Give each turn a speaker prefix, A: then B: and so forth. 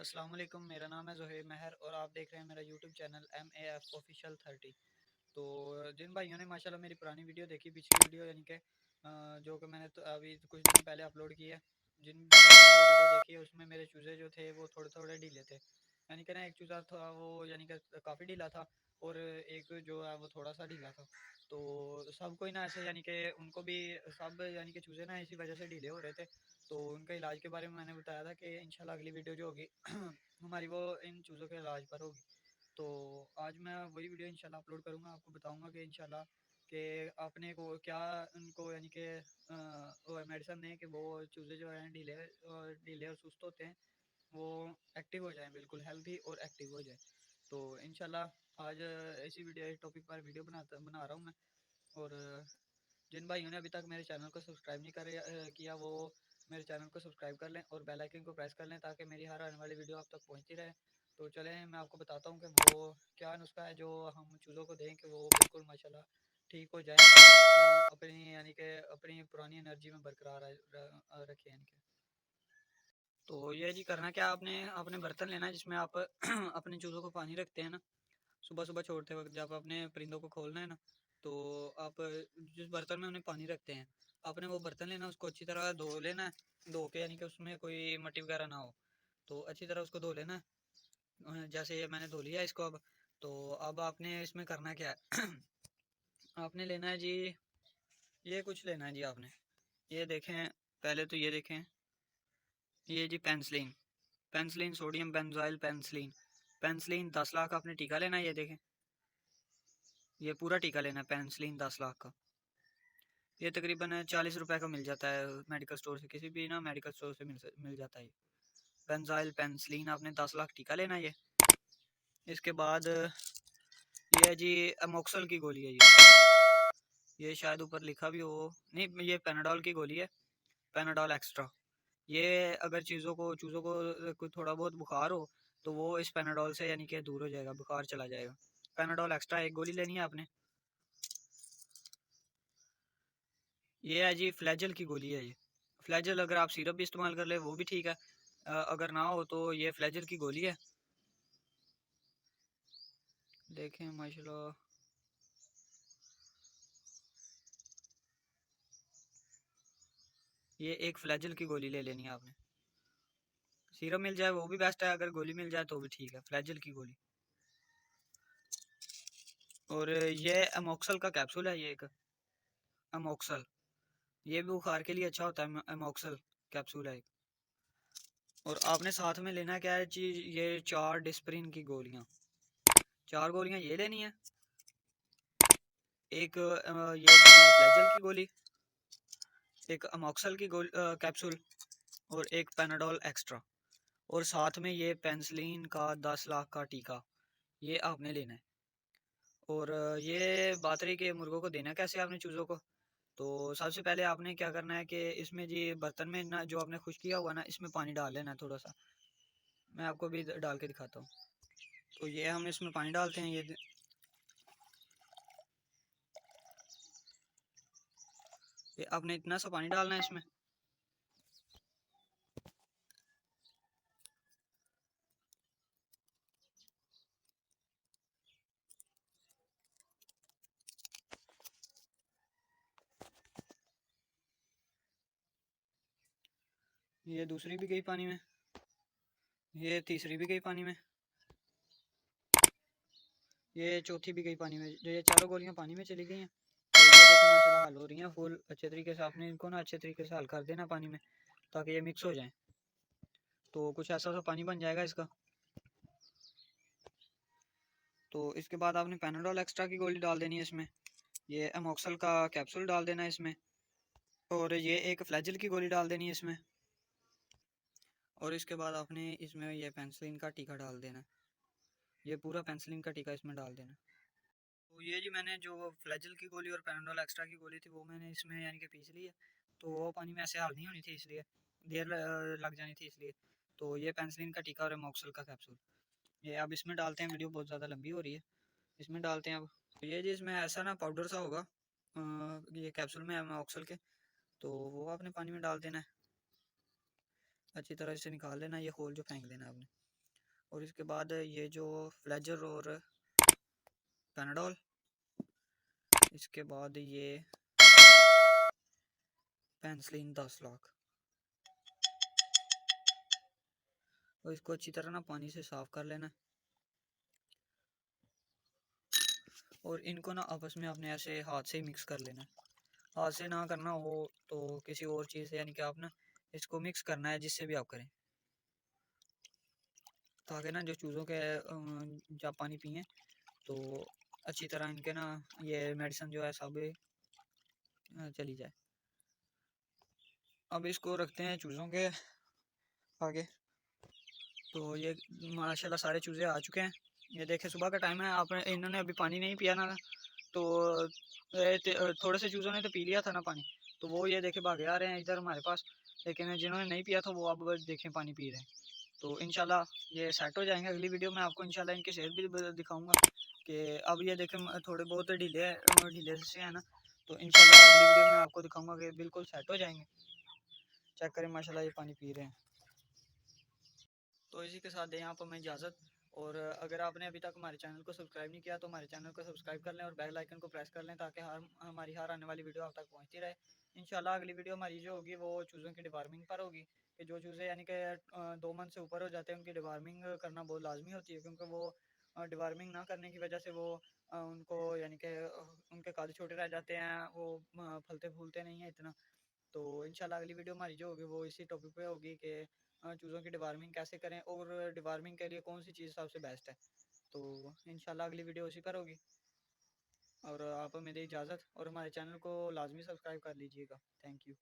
A: अस्सलाम वालेकुम। मेरा नाम है ज़ुहैब महर और आप देख रहे हैं मेरा यूट्यूब चैनल MAF ऑफिशियल 30। तो जिन भाइयों ने माशाल्लाह मेरी पुरानी वीडियो देखी, पिछली वीडियो यानी कि जो कि मैंने तो अभी कुछ दिन पहले अपलोड की है, जिन भाइयों ने वो वीडियो देखी है उसमें मेरे चूज़े जो थे वो थोड़े थोड़े ढीले थे। यानी कि ना एक चूज़ा था वो यानी कि काफ़ी ढीला था और एक जो है वो थोड़ा सा ढीला था। तो सब कोई ना ऐसे यानी कि उनको भी सब यानी कि चूज़े ना इसी वजह से ढीले हो रहे थे। तो उनके इलाज के बारे में मैंने बताया था कि इंशाल्लाह अगली वीडियो जो होगी हमारी वो इन चूज़ों के इलाज पर होगी। तो आज मैं वही वीडियो इंशाल्लाह अपलोड करूँगा, आपको बताऊँगा कि इंशाल्लाह कि आपने को क्या उनको यानी कि वो मेडिसिन दें कि वो चूज़े जो हैं ढीले और सुस्त होते हैं वो एक्टिव हो जाएं, बिल्कुल हेल्थी और एक्टिव हो जाएं। तो इंशाल्लाह आज इसी वीडियो इस टॉपिक पर वीडियो बना रहा हूँ मैं। और जिन भाइयों ने अभी तक मेरे चैनल को सब्सक्राइब नहीं किया वो मेरे चैनल को सब्सक्राइब कर लें और बेल आइकन को प्रेस कर लें ताकि मेरी हर आने वाली वीडियो आप तक पहुंचती रहे। तो चलें मैं आपको बताता हूं कि वो क्या नुस्खा है जो हम चूज़ों को दें कि वो बिल्कुल माशाल्लाह ठीक हो जाए, अपनी यानी कि अपनी पुरानी एनर्जी में बरकरार रखें यानी कि। तो ये जी करना क्या, आपने अपने बर्तन लेना है जिसमें आप अपने चूज़ों को पानी रखते हैं ना, सुबह सुबह छोड़ते वक्त जब अपने परिंदों को खोलना है ना, तो आप जिस बर्तन में उन्हें पानी रखते हैं आपने वो बर्तन लेना, उसको अच्छी तरह धो लेना है। धो के यानी कि उसमें कोई मट्टी वगैरह ना हो, तो अच्छी तरह उसको धो लेना है। जैसे ये मैंने धो लिया इसको। अब तो अब आपने इसमें करना क्या है आपने लेना है जी, ये कुछ लेना है जी आपने। ये देखें, पहले तो ये देखें, ये G penicillin, penicillin sodium benzyl penicillin, penicillin 10 lakh आपने टीका लेना है। ये देखें, ये पूरा टीका लेना है पेंसिलिन 10 लाख का। ये तकरीबन 40 रुपए का मिल जाता है मेडिकल स्टोर से, किसी भी ना मेडिकल स्टोर से मिल जाता है। बेंजाइल पेंसिलिन आपने 10 लाख टीका लेना है। इसके बाद ये है जी अमोक्सल की गोली है। ये शायद ऊपर लिखा भी हो, नहीं ये पेनाडोल की गोली है, पेनाडोल एक्स्ट्रा। ये अगर चूज़ों को थोड़ा बहुत बुखार हो तो वो इस पेनाडोल से यानी कि दूर हो जाएगा, बुखार चला जाएगा। पेनाडोल एक्स्ट्रा एक गोली लेनी है आपने। ये है जी फ्लैजल की गोली है। ये फ्लैजल अगर आप सिरप भी इस्तेमाल कर ले वो भी ठीक है, अगर ना हो तो ये फ्लैजल की गोली है। देखें माशाल्लाह, ये एक फ्लैजल की गोली ले लेनी है आपने। सिरप मिल जाए वो भी बेस्ट है, अगर गोली मिल जाए तो भी ठीक है, फ्लैजल की गोली। और ये अमोक्सल का कैप्सूल है, ये एक अमोक्सल, ये भी बुखार के लिए अच्छा होता है, अमोक्सल कैप्सूल है एक। और आपने साथ में लेना क्या है चीज़, ये 4 डिस्प्रिन की गोलियाँ, 4 गोलियाँ ये लेनी है। एक ये फ्लैजल की गोली, एक अमोक्सल की कैप्सूल और एक पेनाडोल एक्स्ट्रा। और साथ में ये पेंसिलिन का 10 लाख का टीका, ये आपने लेना है। और ये बात रही कि मुर्गों को देना कैसे आपने चूज़ों को। तो सबसे पहले आपने क्या करना है कि इसमें जी बर्तन में ना जो आपने खुश किया हुआ ना, इसमें पानी डाल लेना है थोड़ा सा। मैं आपको भी डाल के दिखाता हूँ। तो ये हम इसमें पानी डालते हैं, ये आपने इतना सा पानी डालना है इसमें। ये दूसरी भी गई पानी में, ये तीसरी भी गई पानी में, ये चौथी भी गई पानी में। जो ये चारों गोलियां पानी में चली गई हैं। तो ये देखिए माशाल्लाह हल हो रही हैं फुल अच्छे तरीके से। आपने इनको ना अच्छे तरीके से हल कर देना पानी में ताकि ये मिक्स हो जाएं। तो कुछ ऐसा सा पानी बन जाएगा इसका। तो इसके बाद आपने पेनाडोल एक्स्ट्रा की गोली डाल देनी है इसमें, ये अमोक्सल का कैप्सूल डाल देना है इसमें, और ये एक फ्लैजल की गोली डाल देनी है इसमें। और इसके बाद आपने इसमें ये पेंसिलिन का टीका डाल देना है, ये पूरा पेंसिलिन का टीका इसमें डाल देना। तो ये जी मैंने जो फ्लैजल की गोली और पेनाडोल एक्स्ट्रा की गोली थी वो मैंने इसमें यानी कि पीस ली है। तो वो पानी में ऐसे हाल नहीं होनी थी, इसलिए देर लग जानी थी इसलिए। तो ये पेंसिलिन का टीका और अमोक्सल का कैप्सूल ये अब इसमें डालते हैं। वीडियो बहुत ज़्यादा लंबी हो रही है, इसमें डालते हैं अब। तो ये जी इसमें ऐसा ना पाउडर सा होगा ये कैप्सूल में अमोक्सल के, तो वो आपने पानी में डाल देना है, अच्छी तरह से निकाल लेना, ये खोल जो फेंक देना आपने। और इसके बाद ये जो फ्लेजर और पैनाडोल, इसके बाद ये पेंसिलिन 10 लाख। और इसको अच्छी तरह ना पानी से साफ़ कर लेना और इनको ना आपस में आपने ऐसे हाथ से ही मिक्स कर लेना। हाथ से ना करना हो तो किसी और चीज़ से, यानी कि आप ना इसको मिक्स करना है जिससे भी आप करें, ताकि ना जो चूज़ों के जब पानी पिए तो अच्छी तरह इनके ना ये मेडिसिन जो है सब चली जाए। अब इसको रखते हैं चूज़ों के आगे। तो ये माशाल्लाह सारे चूज़े आ चुके हैं। ये देखें सुबह का टाइम है, आप इन्होंने अभी पानी नहीं पिया ना, तो थोड़े से चूज़ों ने तो पी लिया था ना पानी, तो वो ये देखे भागे आ रहे हैं इधर हमारे पास। लेकिन जिन्होंने नहीं पिया था वो अब देखें पानी पी रहे हैं। तो इंशाल्लाह ये सेट हो जाएंगे। अगली वीडियो में आपको इंशाल्लाह इनकी सेहत भी दिखाऊंगा कि अब ये देखें थोड़े बहुत ढीले से है ना, तो इंशाल्लाह अगली वीडियो में आपको दिखाऊंगा कि बिल्कुल सेट हो जाएंगे। चेक करें माशाल्लाह ये पानी पी रहे हैं। तो इसी के साथ दें आप हमें इजाज़त। और अगर आपने अभी तक हमारे चैनल को सब्सक्राइब नहीं किया तो हमारे चैनल को सब्सक्राइब कर लें और बेल आइकन को प्रेस कर लें, ताकि हमारी हर आने वाली वीडियो आप तक पहुंचती रहे। इंशाल्लाह अगली वीडियो हमारी जो होगी वो चूज़ों की डिवार्मिंग पर होगी, कि जो चूज़े यानी कि 2 मंथ से ऊपर हो जाते हैं उनकी डिवार्मिंग करना बहुत लाजमी होती है, क्योंकि वो डिवार्मिंग ना करने की वजह से वो उनको यानी कि उनके कद छोटे रह जाते हैं, वो फलते फूलते नहीं हैं इतना। तो इंशाल्लाह अगली वीडियो हमारी जो होगी वो इसी टॉपिक पे होगी कि चूज़ों की डिवार्मिंग कैसे करें और डिवार्मिंग के लिए कौन सी चीज़ सबसे बेस्ट है। तो इंशाल्लाह अगली वीडियो उसी पर होगी। और आप हमें दें इजाज़त और हमारे चैनल को लाजमी सब्सक्राइब कर लीजिएगा। Thank you.